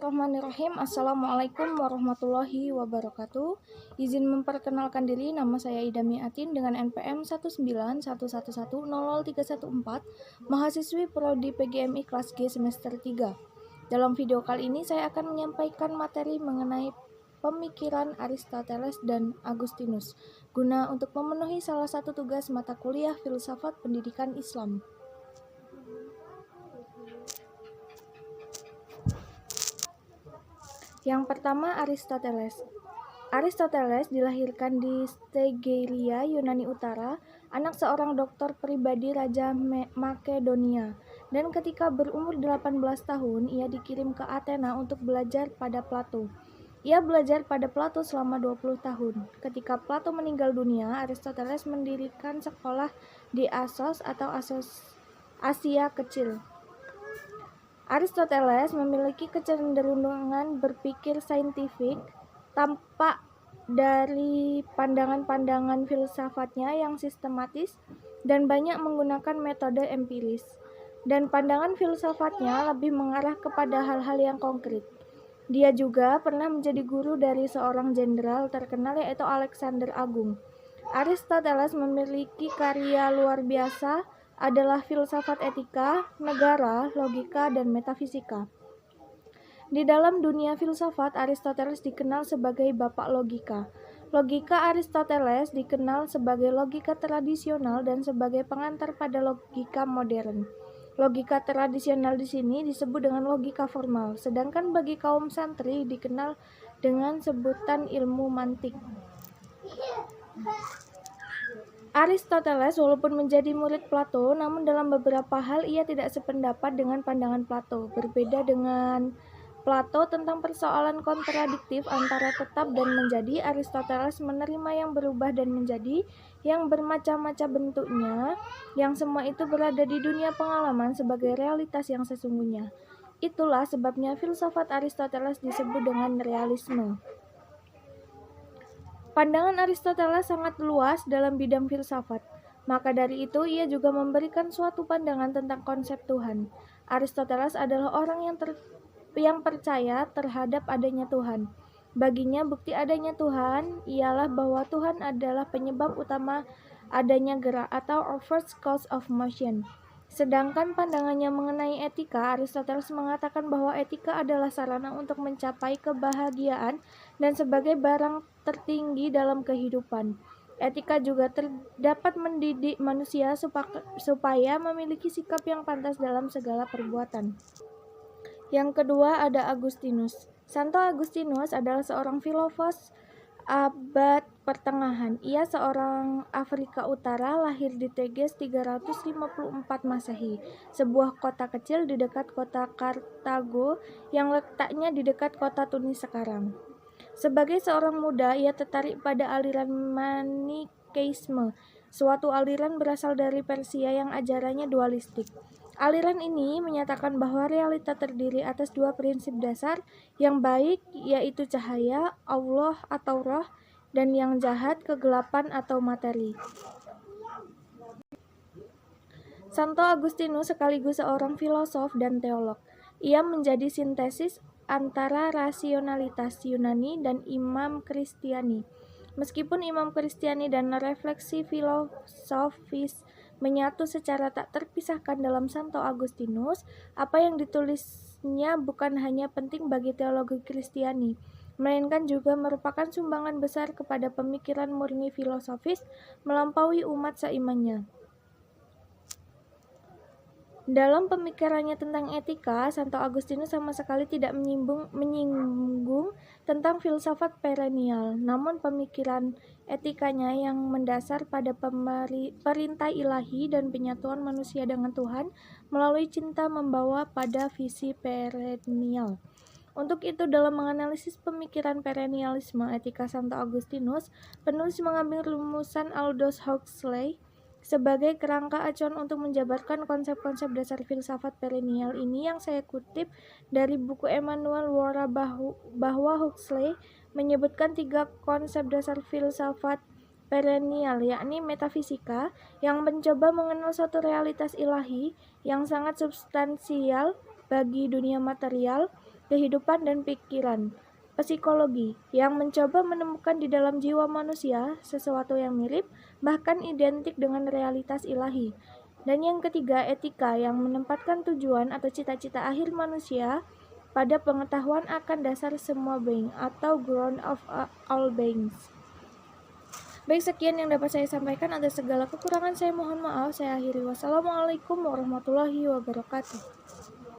Bismillahirrahmanirrahim. Assalamualaikum warahmatullahi wabarakatuh. Izin memperkenalkan diri, nama saya Ida Miatin dengan NPM 19111000314, mahasiswi Prodi PGMI kelas G semester 3. Dalam video kali ini saya akan menyampaikan materi mengenai pemikiran Aristoteles dan Agustinus, guna untuk memenuhi salah satu tugas mata kuliah Filsafat Pendidikan Islam. Yang pertama, Aristoteles. Aristoteles dilahirkan di Stegeria, Yunani Utara, anak seorang dokter pribadi Raja Makedonia. Dan ketika berumur 18 tahun, ia dikirim ke Athena untuk belajar pada Plato. Ia belajar pada Plato selama 20 tahun. Ketika Plato meninggal dunia, Aristoteles mendirikan sekolah di Assos atau Asia Kecil. Aristoteles memiliki kecenderungan berpikir saintifik, tampak dari pandangan-pandangan filsafatnya yang sistematis dan banyak menggunakan metode empiris. Dan pandangan filsafatnya lebih mengarah kepada hal-hal yang konkret. Dia juga pernah menjadi guru dari seorang jenderal terkenal yaitu Alexander Agung. Aristoteles memiliki karya luar biasa adalah filsafat etika, negara, logika, dan metafisika. Di dalam dunia filsafat, Aristoteles dikenal sebagai bapak logika. Logika Aristoteles dikenal sebagai logika tradisional dan sebagai pengantar pada logika modern. Logika tradisional di sini disebut dengan logika formal, sedangkan bagi kaum santri dikenal dengan sebutan ilmu mantik. Aristoteles walaupun menjadi murid Plato, namun dalam beberapa hal ia tidak sependapat dengan pandangan Plato. Berbeda dengan Plato tentang persoalan kontradiktif antara tetap dan menjadi, Aristoteles menerima yang berubah dan menjadi, yang bermacam-macam bentuknya, yang semua itu berada di dunia pengalaman sebagai realitas yang sesungguhnya. Itulah sebabnya filsafat Aristoteles disebut dengan realisme. Pandangan Aristoteles sangat luas dalam bidang filsafat. Maka dari itu, ia juga memberikan suatu pandangan tentang konsep Tuhan. Aristoteles adalah orang yang percaya terhadap adanya Tuhan. Baginya, bukti adanya Tuhan ialah bahwa Tuhan adalah penyebab utama adanya gerak atau first cause of motion. Sedangkan pandangannya mengenai etika, Aristoteles mengatakan bahwa etika adalah sarana untuk mencapai kebahagiaan dan sebagai barang tertinggi dalam kehidupan. Etika juga dapat mendidik manusia supaya memiliki sikap yang pantas dalam segala perbuatan. Yang kedua ada Agustinus. Santo Agustinus adalah seorang filosof abad pertengahan. Ia seorang Afrika Utara, lahir di Teges 354 Masehi, sebuah kota kecil di dekat kota Kartago yang letaknya di dekat kota Tunis sekarang. Sebagai seorang muda, ia tertarik pada aliran Manikeisme, suatu aliran berasal dari Persia yang ajarannya dualistik. Aliran ini menyatakan bahwa realita terdiri atas dua prinsip dasar, yang baik yaitu cahaya, Allah atau roh, dan yang jahat, kegelapan atau materi. Santo Agustinus sekaligus seorang filosof dan teolog. Ia menjadi sintesis antara rasionalitas Yunani dan Imam Kristiani. Meskipun Imam Kristiani dan refleksi filosofis menyatu secara tak terpisahkan dalam Santo Agustinus, apa yang ditulisnya bukan hanya penting bagi teologi Kristiani, melainkan juga merupakan sumbangan besar kepada pemikiran murni filosofis melampaui umat seimannya. Dalam pemikirannya tentang etika, Santo Agustinus sama sekali tidak menyinggung tentang filsafat perennial, namun pemikiran etikanya yang mendasar pada perintah ilahi dan penyatuan manusia dengan Tuhan melalui cinta membawa pada visi perennial. Untuk itu, dalam menganalisis pemikiran perennialisme etika Santo Agustinus, penulis mengambil rumusan Aldous Huxley sebagai kerangka acuan untuk menjabarkan konsep-konsep dasar filsafat perennial ini, yang saya kutip dari buku Emmanuel Wora bahwa Huxley menyebutkan 3 konsep dasar filsafat perennial, yakni metafisika yang mencoba mengenal suatu realitas ilahi yang sangat substansial bagi dunia material, kehidupan dan pikiran. Psikologi, yang mencoba menemukan di dalam jiwa manusia sesuatu yang mirip, bahkan identik dengan realitas ilahi. Dan yang ketiga, etika, yang menempatkan tujuan atau cita-cita akhir manusia pada pengetahuan akan dasar semua being atau ground of all beings. Baik, sekian yang dapat saya sampaikan. Atas segala kekurangan saya mohon maaf. Saya akhiri. Wassalamualaikum warahmatullahi wabarakatuh.